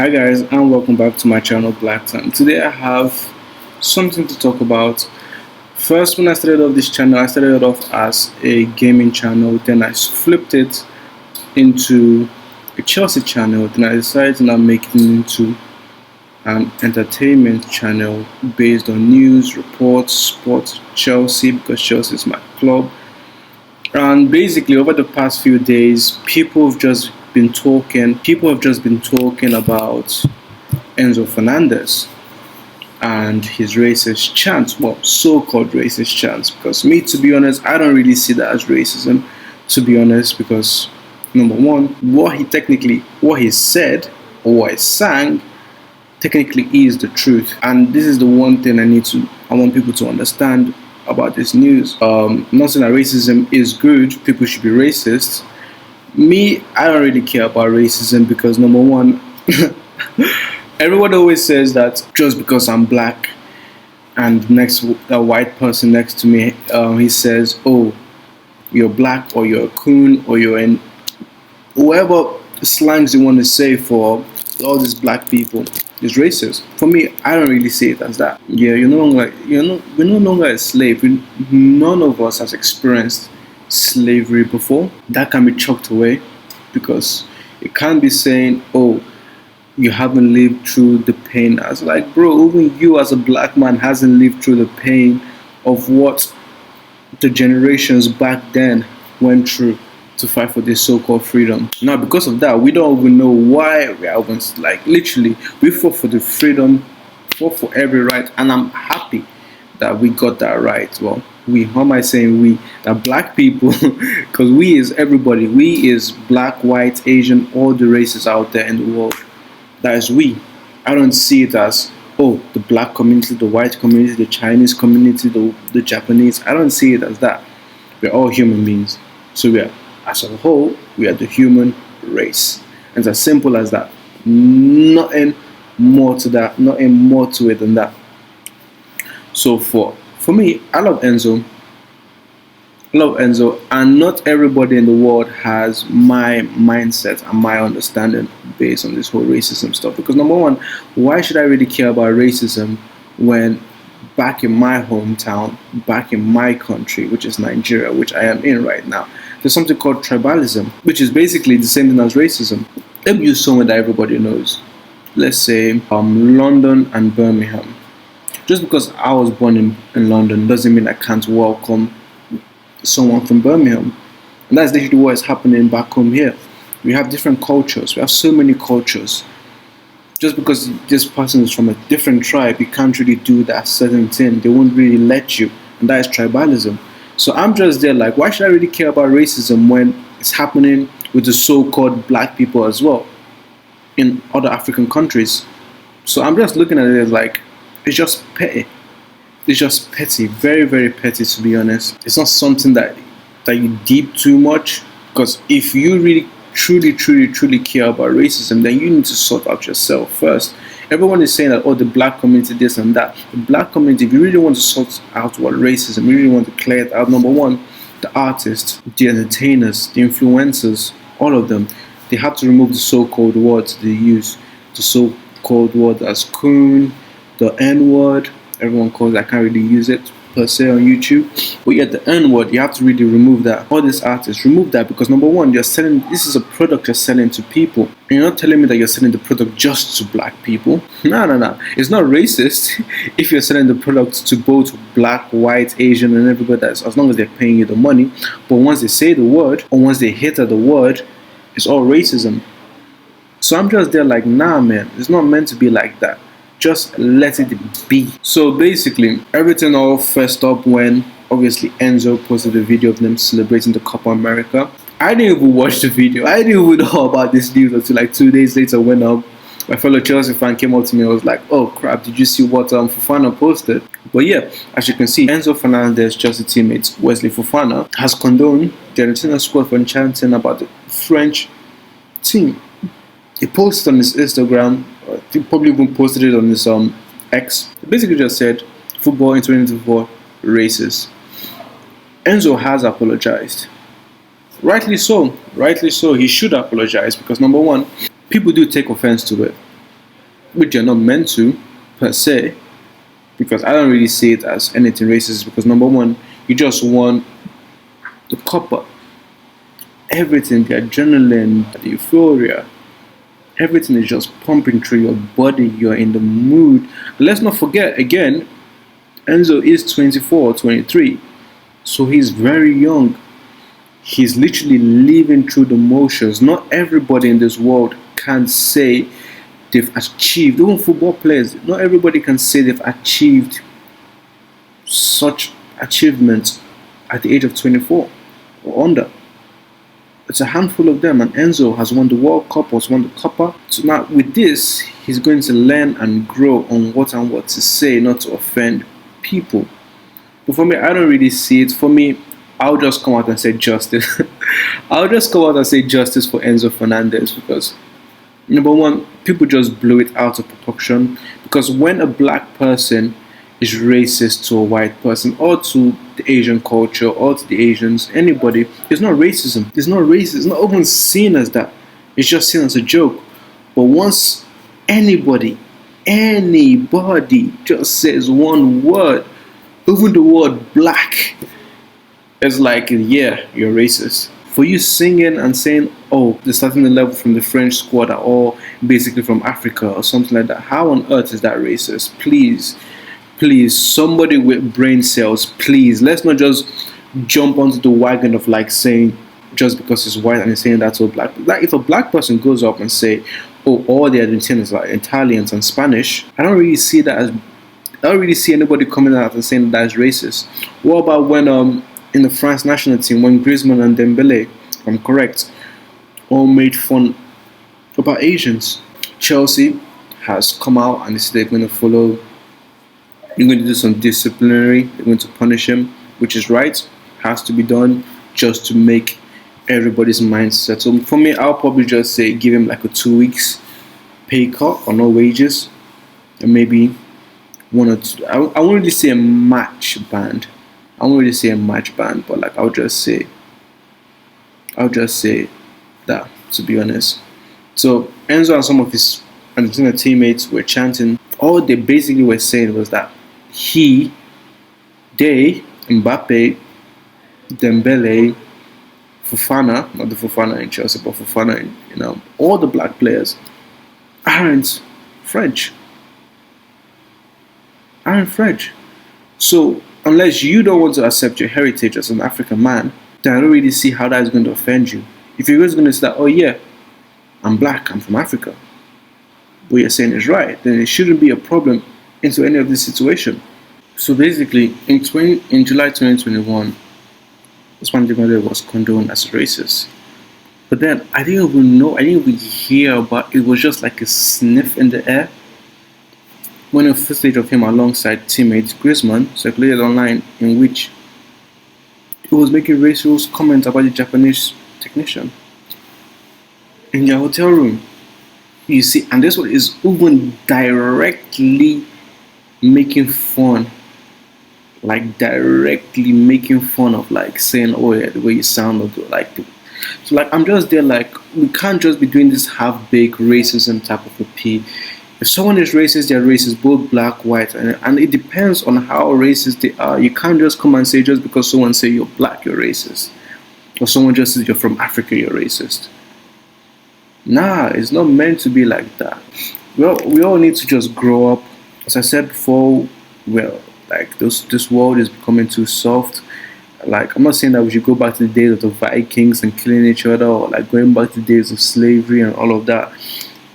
Hi guys, and welcome back to my channel Black Time. Today I have something to talk about. First, when I started off this channel, I started it off as a gaming channel, then I flipped it into a Chelsea channel, then I decided to now make it into an entertainment channel based on news, reports, sports, Chelsea, because Chelsea is my club. And basically over the past few days, people have just been talking about Enzo Fernandez and his racist chants, well, so-called racist chants, because me, to be honest, I don't really see that as racism, to be honest, because number one, what he said or what he sang technically is the truth. And this is the one thing I want people to understand about this news. Not saying that racism is good, people should be racist. Me, I don't really care about racism because number one, everyone always says that just because I'm black and a white person next to me, he says, oh, you're black or you're a coon or you're in whatever slangs you want to say for all these black people is racist. For me, I don't really see it as that. Yeah, we're no longer a slave. None of us has experienced slavery before. That can be chalked away because it can't be saying, oh, you haven't lived through the pain. I was like, bro, even you as a black man hasn't lived through the pain of what the generations back then went through to fight for this so-called freedom. Now, because of that, we don't even know why we are even, like, literally, we fought for the freedom, fought for every right, and I'm happy that we got that right. Well, how am I saying we? That black people, because we is everybody, we is black, white, Asian, all the races out there in the world. That is we. I don't see it as, oh, the black community, the white community, the Chinese community, the Japanese. I don't see it as that. We're all human beings. So we are, as a whole, we are the human race. And it's as simple as that. Nothing more to that, nothing more to it than that. So for me, I love Enzo, and not everybody in the world has my mindset and my understanding based on this whole racism stuff. Because number one, why should I really care about racism when back in my hometown, back in my country, which is Nigeria, which I am in right now, there's something called tribalism, which is basically the same thing as racism. Let me use somewhere that everybody knows. Let's say London and Birmingham. Just because I was born in London doesn't mean I can't welcome someone from Birmingham. And that's literally what is happening back home here. We have different cultures. We have so many cultures. Just because this person is from a different tribe, you can't really do that certain thing. They won't really let you. And that is tribalism. So I'm just there like, why should I really care about racism when it's happening with the so-called black people as well in other African countries? So I'm just looking at it like, it's just petty. It's just petty, very, very petty, to be honest. It's not something that you deep too much, because if you really, truly care about racism, then you need to sort out yourself first. Everyone is saying that, oh, the black community, this and that. The black community, if you really want to sort out what racism, you really want to clear it out, number one, the artists, the entertainers, the influencers, all of them, they have to remove the so-called words they use. The so-called word as coon, the N-word, everyone calls it. I can't really use it per se on YouTube, but yet the N-word, you have to really remove that. All these artists, remove that, because number one, you're selling, this is a product you're selling to people. And you're not telling me that you're selling the product just to black people. No. It's not racist if you're selling the product to both black, white, Asian, and everybody else, as long as they're paying you the money. But once they say the word, or once they hit at the word, it's all racism. So I'm just there like, nah, man, it's not meant to be like that. Just let it be. So basically, everything all first up when obviously Enzo posted a video of them celebrating the Copa America. I didn't even watch the video. I didn't even know about this news until like 2 days later when my fellow Chelsea fan came up to me and was like, oh crap, did you see what Fofana posted? But yeah, as you can see, Enzo Fernandez, Chelsea teammate Wesley Fofana, has condoned the Argentina squad for chanting about the French team. He posted on his Instagram, he probably even posted it on his X. He basically just said, football in 2024, racist. Enzo has apologized. Rightly so. He should apologize because number one, people do take offense to it. which you're not meant to per se, because I don't really see it as anything racist. Because number one, you just won the Copa. Everything, the adrenaline, the euphoria, everything is just pumping through your body. You're in the mood. And let's not forget again, Enzo is 24, 23, so he's very young. He's literally living through the motions. Not everybody in this world can say they've achieved, even football players, not everybody can say they've achieved such achievements at the age of 24 or under. It's a handful of them, and Enzo has won the World Cup, has won the Copa. So now with this, he's going to learn and grow on what and what to say, not to offend people. But for me, I don't really see it. For me, I'll just come out and say justice. I'll just come out and say justice for Enzo Fernandez, because number one, people just blew it out of proportion. Because when a black person is racist to a white person, or to the Asian culture, or to the Asians, anybody, it's not racism. It's not racist. It's not even seen as that. It's just seen as a joke. But once anybody just says one word, even the word black, it's like, yeah, you're racist. For you singing and saying, oh, they're starting the level from the French squad are all basically from Africa or something like that, how on earth is that racist? Please, somebody with brain cells, please, let's not just jump onto the wagon of like saying just because it's white and he's saying that's all black. Like if a black person goes up and say, oh, all the Argentinians are Italians and Spanish, I don't really see that as, I don't really see anybody coming out and saying that's racist. What about when in the France national team, when Griezmann and Dembele, if I'm correct, all made fun about Asians? Chelsea has come out and they're going to follow. They're going to do some disciplinary. They're going to punish him, which is right. Has to be done just to make everybody's mind settle. For me, I'll probably just say give him like a 2 weeks pay cut or no wages, and maybe 1 or 2. I won't really say a match ban. But like I'll just say that, to be honest. So Enzo and some of his Argentina teammates were chanting. All they basically were saying was that they, Mbappe, Dembele, Fofana, not the Fofana in Chelsea, but Fofana in, all the black players aren't French. So unless you don't want to accept your heritage as an African man, then I don't really see how that is going to offend you. If you're just going to say that, oh yeah, I'm black, I'm from Africa, what you're saying is right, then it shouldn't be a problem into any of this situation. So basically, in July 2021, Usman Dembele was condoned as racist. But then I didn't even hear about it. Was just like a sniff in the air when a footage of him alongside teammate Griezmann circulated online, in which he was making racist comments about the Japanese technician in their hotel room. You see, and this one is even directly making fun, of like saying, oh yeah, the way you sound, or like, so like I'm just there like, we can't just be doing this half-baked racism type of a P. If someone is racist, they're racist, both black, white, and it depends on how racist they are. You can't just come and say just because someone say you're black, you're racist, or someone just says you're from Africa, you're racist. Nah, it's not meant to be like that. Well, we all need to just grow up. As I said before, well, like this world is becoming too soft. Like, I'm not saying that we should go back to the days of the Vikings and killing each other, or like going back to the days of slavery and all of that.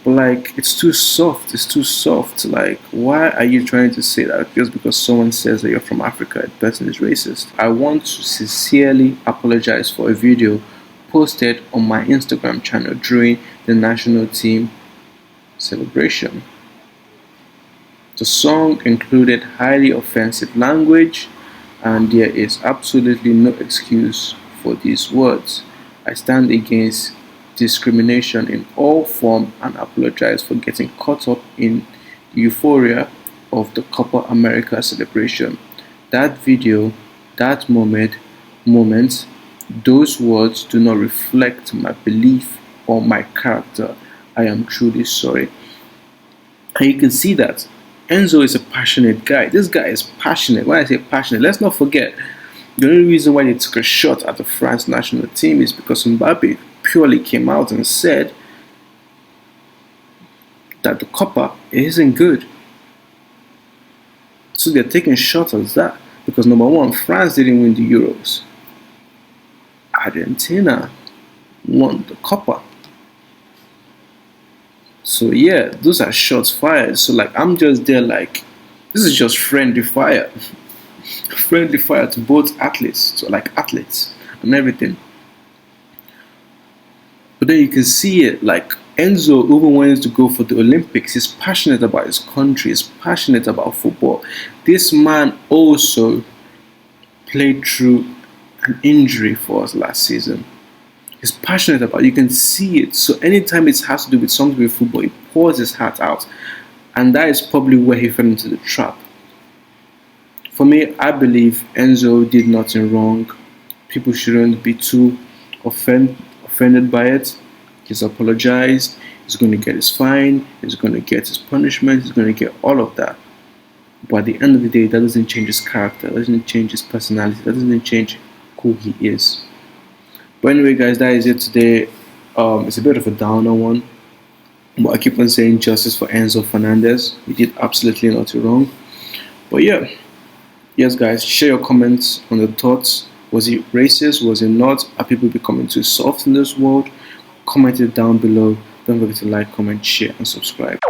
But like, it's too soft. Like, why are you trying to say that just because someone says that you're from Africa, the person is racist? I want to sincerely apologize for a video posted on my Instagram channel during the national team celebration. The song included highly offensive language, and there is absolutely no excuse for these words. I stand against discrimination in all forms and apologize for getting caught up in the euphoria of the Copa America celebration. That video, that moment, those words do not reflect my belief or my character. I am truly sorry. And you can see that Enzo is a passionate guy. This guy is passionate. When I say passionate, let's not forget the only reason why they took a shot at the France national team is because Mbappe purely came out and said that the Copa isn't good. So they're taking shots at that because number one, France didn't win the Euros. Argentina won the Copa. So yeah, those are shots fired. So like I'm just there like this is just friendly fire. Friendly fire to both athletes, so like athletes and everything. But then you can see it like Enzo even wants to go for the Olympics. He's passionate about his country, he's passionate about football. This man also played through an injury for us last season. He's passionate about it. You can see it. So anytime it has to do with something with football, he pours his heart out. And that is probably where he fell into the trap. For me, I believe Enzo did nothing wrong. People shouldn't be too offended by it. He's apologized. He's going to get his fine. He's going to get his punishment. He's going to get all of that. But at the end of the day, that doesn't change his character. That doesn't change his personality. That doesn't change who he is. But anyway, guys, that is it today. It's a bit of a downer one. But I keep on saying justice for Enzo Fernandez. He did absolutely nothing wrong. But yeah. Yes, guys, share your comments on the thoughts. Was he racist? Was he not? Are people becoming too soft in this world? Comment it down below. Don't forget to like, comment, share, and subscribe.